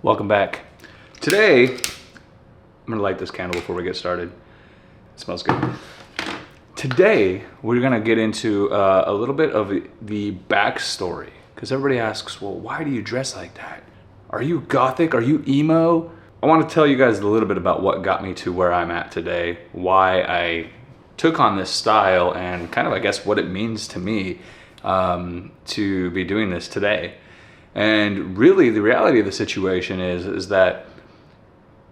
Welcome back. Today, I'm gonna light this candle before we get started. It smells good. Today, we're gonna get into a little bit of the backstory, because everybody asks, well, why do you dress like that? Are you gothic? Are you emo? I wanna tell you guys a little bit about what got me to where I'm at today, why I took on this style, and kind of, I guess, what it means to me to be doing this today. And really, the reality of the situation is that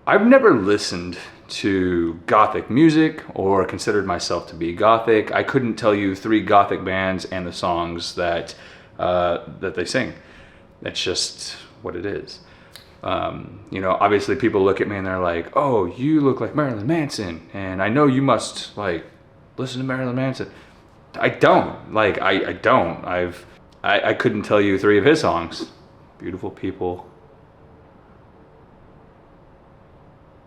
I've never listened to gothic music or considered myself to be gothic. I couldn't tell you 3 gothic bands and the songs that they sing. That's just what it is. You know, obviously people look at me and they're like, "Oh, you look like Marilyn Manson, and I know you must like listen to Marilyn Manson." I don't. Like, I don't. I couldn't tell you 3 of his songs. Beautiful People,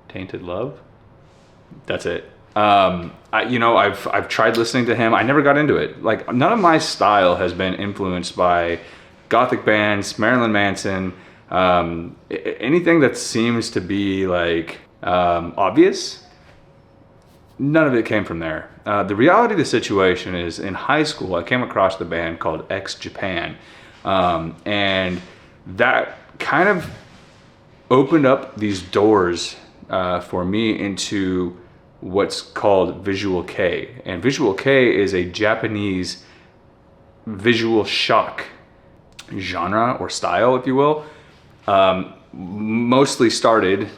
Tainted Love. That's it. I've tried listening to him. I never got into it. Like, none of my style has been influenced by gothic bands, Marilyn Manson, anything that seems to be like obvious. None of it came from there. The reality of the situation is, in high school, I came across the band called X Japan, and that kind of opened up these doors for me into what's called Visual Kei. And Visual Kei is a Japanese visual shock genre or style, if you will. Mostly started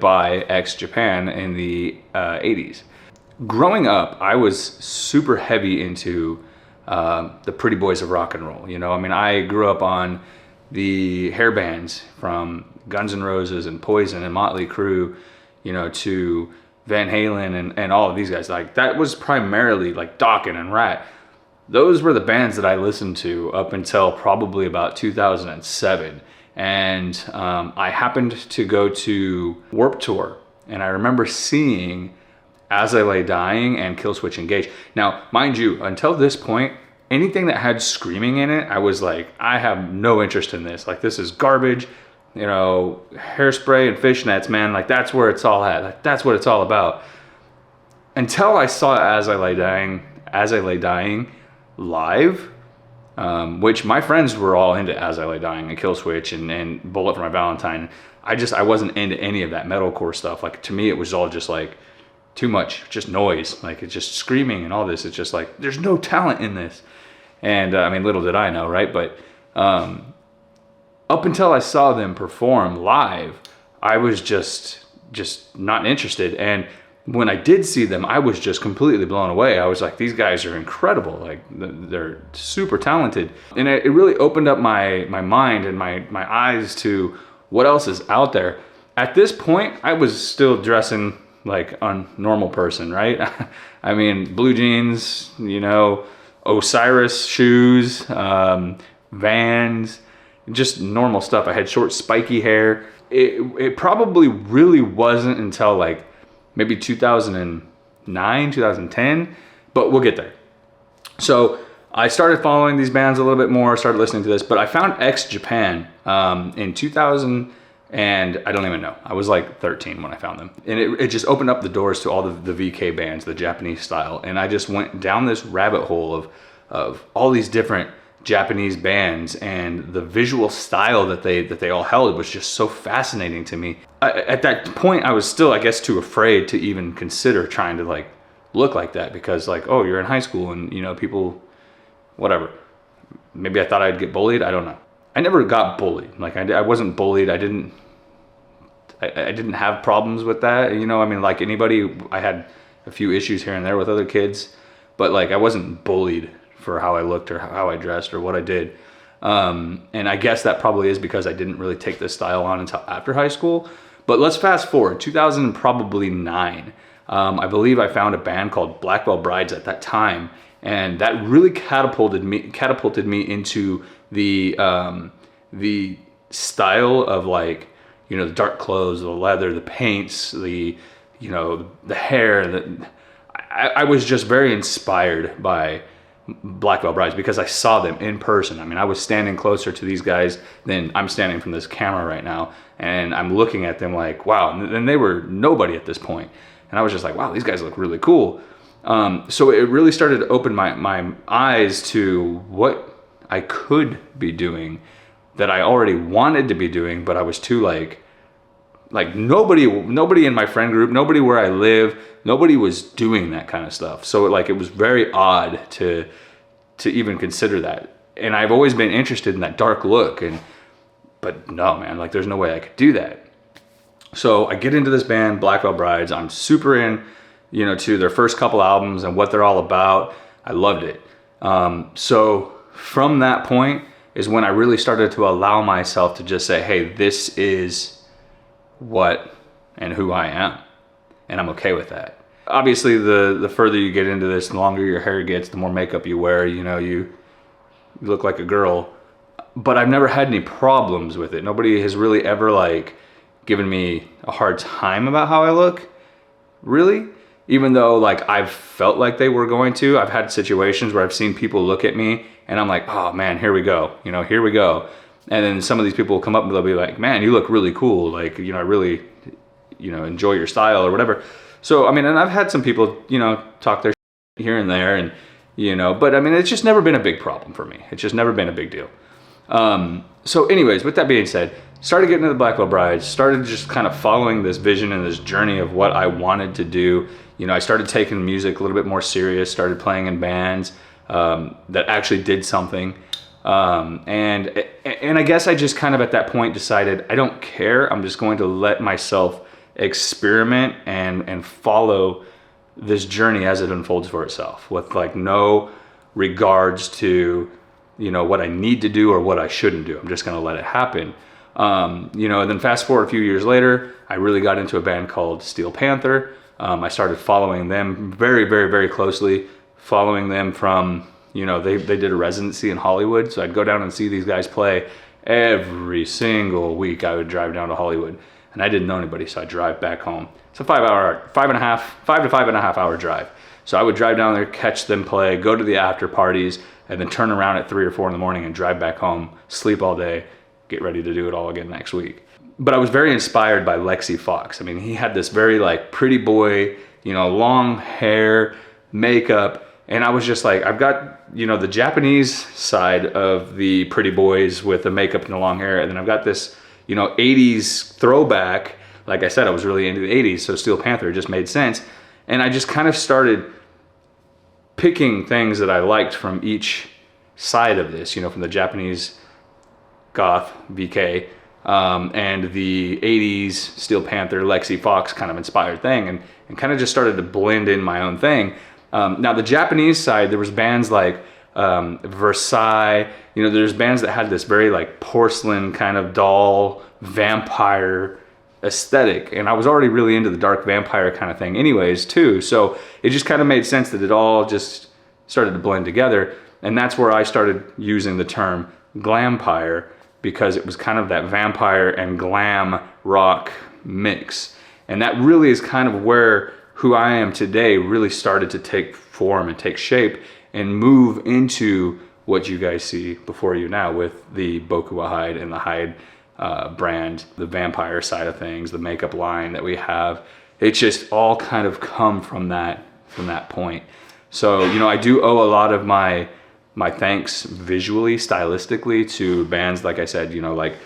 by X Japan in the 80s. Growing up, I was super heavy into the pretty boys of rock and roll. You know, I mean, I grew up on the hair bands from Guns N' Roses and Poison and Motley Crue, you know, to Van Halen and all of these guys. Like, that was primarily like Dokken and Rat. Those were the bands that I listened to up until probably about 2007. And I happened to go to Warped Tour, and I remember seeing As I Lay Dying and Killswitch Engage. Now, mind you, until this point, anything that had screaming in it, I was like, I have no interest in this. Like, this is garbage. You know, Hairspray and Fishnets, man, like, that's where it's all at. Like, that's what it's all about. Until I saw As I Lay Dying live, which my friends were all into As I Lay Dying and Killswitch and Bullet for My Valentine. I wasn't into any of that metalcore stuff. Like, to me, it was all just like too much, just noise. Like, it's just screaming and all this. It's just like, there's no talent in this. And I mean, little did I know, right? But up until I saw them perform live, I was just not interested. And when I did see them, I was just completely blown away. I was like, these guys are incredible. Like, they're super talented. And it really opened up my mind and my eyes to what else is out there. At this point, I was still dressing like a normal person, right? I mean, blue jeans, you know, Osiris shoes, Vans, just normal stuff. I had short spiky hair. It probably really wasn't until like maybe 2009, 2010, but we'll get there. So I started following these bands a little bit more, started listening to this, but I found X Japan in 2000, and I don't even know. I was like 13 when I found them. And it just opened up the doors to all the VK bands, the Japanese style. And I just went down this rabbit hole of all these different Japanese bands, and the visual style that they all held was just so fascinating to me. At that point, I was still, I guess, too afraid to even consider trying to like look like that, because like, oh, you're in high school and, you know, people, whatever. Maybe I thought I'd get bullied. I don't know. I never got bullied. Like, I wasn't bullied. I didn't have problems with that. You know, I mean, like anybody, I had a few issues here and there with other kids, but like, I wasn't bullied for how I looked or how I dressed or what I did. And I guess that probably is because I didn't really take this style on until after high school. But let's fast forward, 2009. I believe I found a band called Blackwell Brides at that time, and that really catapulted me into the style of, like, you know, the dark clothes, the leather, the paints, the, you know, the hair. I was just very inspired by Black Veil Brides because I saw them in person. I mean, I was standing closer to these guys than I'm standing from this camera right now, and I'm looking at them like, wow. And they were nobody at this point, and I was just like, wow, these guys look really cool. So it really started to open my eyes to what I could be doing that I already wanted to be doing, but I was too like nobody in my friend group, nobody where I live, nobody was doing that kind of stuff. So like it was very odd to even consider that. And I've always been interested in that dark look, but no, man, like there's no way I could do that. So I get into this band, Black Veil Brides. I'm super in, to their first couple albums and what they're all about. I loved it. So from that point is when I really started to allow myself to just say, hey, this is what and who I am, and I'm okay with that. Obviously, the further you get into this, the longer your hair gets, the more makeup you wear, you look like a girl. But I've never had any problems with it. Nobody has really ever like given me a hard time about how I look, really. Even though like I've felt like they were going to. I've had situations where I've seen people look at me and I'm like, oh man, here we go, here we go. And then some of these people will come up and they'll be like, man, you look really cool. Like, I really, enjoy your style or whatever. So, I mean, and I've had some people, talk their shit here and there and, but I mean, it's just never been a big problem for me. It's just never been a big deal. So anyways, with that being said, started getting into the Black Veil Brides, started just kind of following this vision and this journey of what I wanted to do. I started taking music a little bit more serious, started playing in bands, that actually did something. And I guess I just kind of at that point decided I don't care. I'm just going to let myself experiment and follow this journey as it unfolds for itself with like no regards to, what I need to do or what I shouldn't do. I'm just going to let it happen. And then fast forward a few years later, I really got into a band called Steel Panther. I started following them very, very, very closely, following them from, they did a residency in Hollywood. So I'd go down and see these guys play every single week. I would drive down to Hollywood and I didn't know anybody. So I'd drive back home. It's a 5 to 5.5 hour drive. So I would drive down there, catch them play, go to the after parties, and then turn around at 3 or 4 in the morning and drive back home, sleep all day, get ready to do it all again next week. But I was very inspired by Lexi Fox. I mean, he had this very like pretty boy, long hair, makeup. And I was just like, I've got, the Japanese side of the pretty boys with the makeup and the long hair. And then I've got this, 80s throwback. Like I said, I was really into the 80s. So Steel Panther just made sense. And I just kind of started picking things that I liked from each side of this, from the Japanese goth VK and the 80s Steel Panther, Lexi Fox kind of inspired thing and kind of just started to blend in my own thing. Now the Japanese side, there was bands like Versailles, there's bands that had this very like porcelain kind of doll vampire aesthetic, and I was already really into the dark vampire kind of thing anyways too, so it just kind of made sense that it all just started to blend together. And that's where I started using the term glampire, because it was kind of that vampire and glam rock mix. And that really is kind of where who I am today really started to take form and take shape and move into what you guys see before you now with the Bokuwahyde and the Hyde brand, the vampire side of things, the makeup line that we have. It just all kind of come from that point. So, I do owe a lot of my thanks visually, stylistically to bands, like I said, like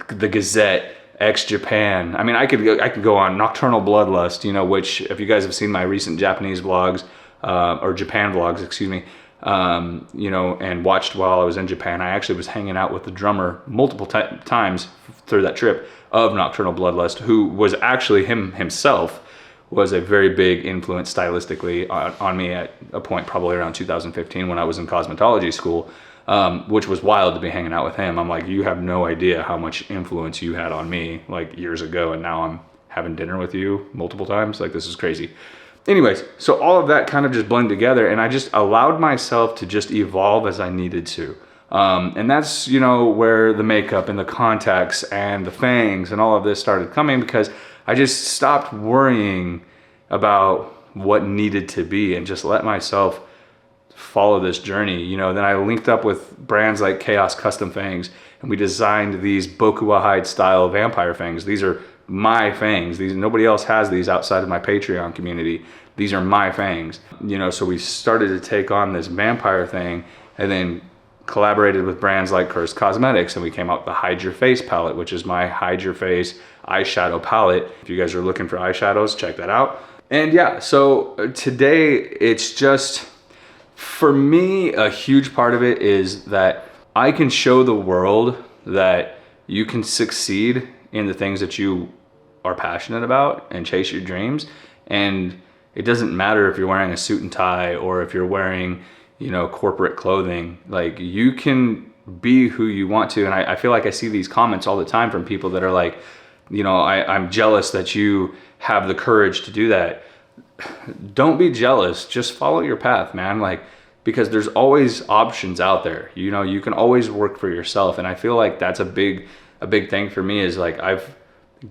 the Gazette, X Japan. I mean, I could go on Nocturnal Bloodlust, which if you guys have seen my recent Japanese vlogs, or Japan vlogs, excuse me, and watched while I was in Japan, I actually was hanging out with the drummer multiple times through that trip of Nocturnal Bloodlust, who was actually himself was a very big influence stylistically on me at a point probably around 2015 when I was in cosmetology school, which was wild to be hanging out with him. I'm like, you have no idea how much influence you had on me like years ago, and now I'm having dinner with you multiple times. Like, this is crazy. Anyways, so all of that kind of just blended together, and I just allowed myself to just evolve as I needed to. And that's, where the makeup and the contacts and the fangs and all of this started coming, because I just stopped worrying about what needed to be and just let myself follow this journey. You know, then I linked up with brands like Chaos Custom Fangs, and we designed these Bokuwahyde style vampire fangs. These are my fangs. Nobody else has these outside of my Patreon community. These are my fangs. You know, so we started to take on this vampire thing, and then collaborated with brands like Cursed Cosmetics, and we came out with the Hide Your Face palette, which is my Hide Your Face eyeshadow palette. If you guys are looking for eyeshadows, check that out. And yeah, so today it's just, for me, a huge part of it is that I can show the world that you can succeed in the things that you are passionate about and chase your dreams. And it doesn't matter if you're wearing a suit and tie or if you're wearing, you know, corporate clothing. Like, you can be who you want to. And I feel like I see these comments all the time from people that are like, you know, I'm jealous that you have the courage to do that. Don't be jealous. Just follow your path, man. Like, because there's always options out there. You know, you can always work for yourself. And I feel like that's a big thing for me, is like, I've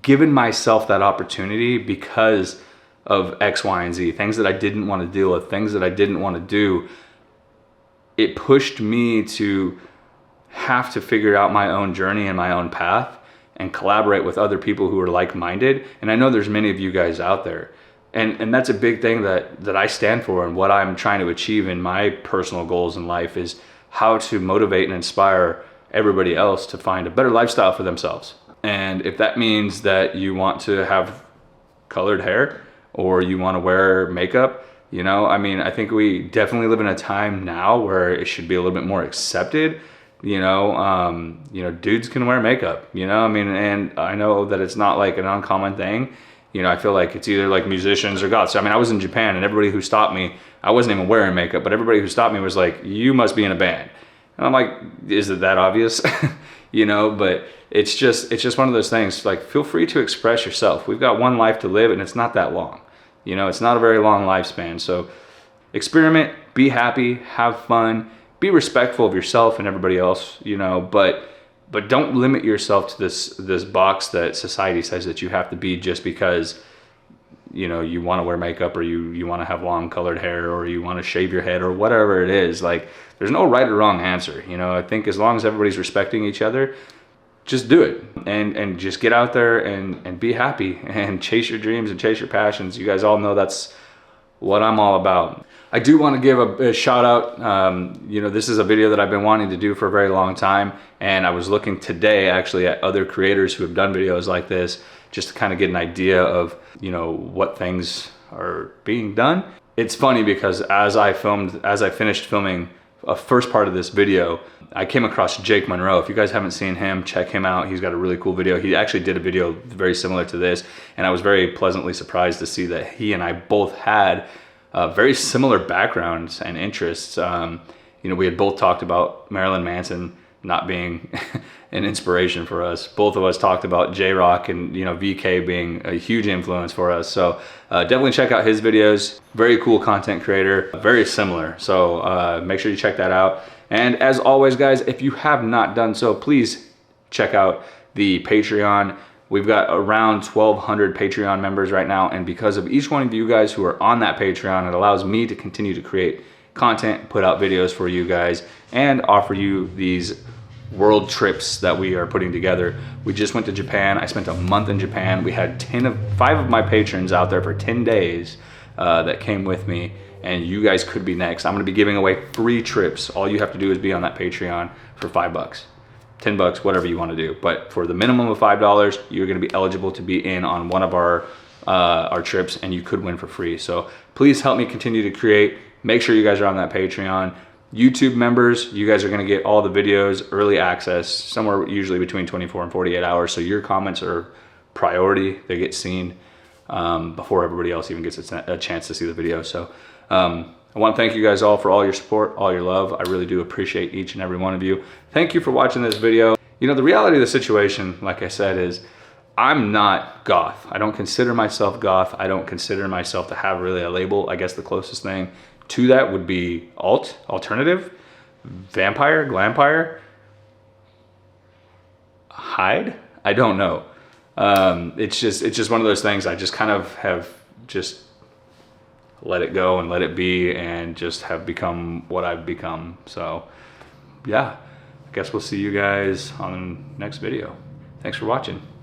given myself that opportunity because of X, Y, and Z, things that I didn't want to deal with, things that I didn't want to do. It pushed me to have to figure out my own journey and my own path and collaborate with other people who are like-minded. And I know there's many of you guys out there. And that's a big thing that I stand for, and what I'm trying to achieve in my personal goals in life is how to motivate and inspire everybody else to find a better lifestyle for themselves. And if that means that you want to have colored hair or you want to wear makeup, you know, I mean, I think we definitely live in a time now where it should be a little bit more accepted. You know, dudes can wear makeup, you know, I mean, and I know that it's not like an uncommon thing. You know, I feel like it's either like musicians or goths. I mean, I was in Japan, and everybody who stopped me, I wasn't even wearing makeup, but everybody who stopped me was like, you must be in a band. And I'm like, is it that obvious? You know, but it's just one of those things. Like, feel free to express yourself. We've got one life to live, and it's not that long. You know, it's not a very long lifespan. So experiment, be happy, have fun, be respectful of yourself and everybody else, you know, but don't limit yourself to this box that society says that you have to be just because, you know, you want to wear makeup, or you want to have long colored hair, or you want to shave your head, or whatever it is. Like, there's no right or wrong answer. You know, I think as long as everybody's respecting each other, just do it, and just get out there and be happy and chase your dreams and chase your passions. You guys all know that's what I'm all about. I do want to give a shout out. You know, this is a video that I've been wanting to do for a very long time, and I was looking today actually at other creators who have done videos like this, just to kind of get an idea of, you know, what things are being done. It's funny because as I finished filming a first part of this video, I came across Jake Monroe. If you guys haven't seen him, check him out. He's got a really cool video. He actually did a video very similar to this, and I was very pleasantly surprised to see that he and I both had very similar backgrounds and interests. You know, we had both talked about Marilyn Manson not being an inspiration for us. Both of us talked about J-Rock and, you know, VK being a huge influence for us. So definitely check out his videos. Very cool content creator, very similar. So make sure you check that out. And as always, guys, if you have not done so, please check out the Patreon. We've got around 1,200 Patreon members right now, and because of each one of you guys who are on that Patreon, it allows me to continue to create content, put out videos for you guys, and offer you these world trips that we are putting together. We just went to Japan. I spent a month in Japan. We had 5 of my patrons out there for 10 days that came with me, and you guys could be next. I'm gonna be giving away free trips. All you have to do is be on that Patreon for $5. $10, whatever you want to do. But for the minimum of $5, you're going to be eligible to be in on one of our trips, and you could win for free. So please help me continue to create. Make sure you guys are on that Patreon. YouTube members, you guys are going to get all the videos, early access, somewhere usually between 24 and 48 hours. So your comments are priority. They get seen before everybody else even gets a chance to see the video. So I want to thank you guys all for all your support, all your love. I really do appreciate each and every one of you. Thank you for watching this video. You know, the reality of the situation, like I said, is I'm not goth. I don't consider myself goth. I don't consider myself to have really a label. I guess the closest thing to that would be alternative, vampire, glampire, hide. I don't know. It's just one of those things. I just kind of have just let it go and let it be and just have become what I've become. So yeah, I guess we'll see you guys on the next video. Thanks for watching.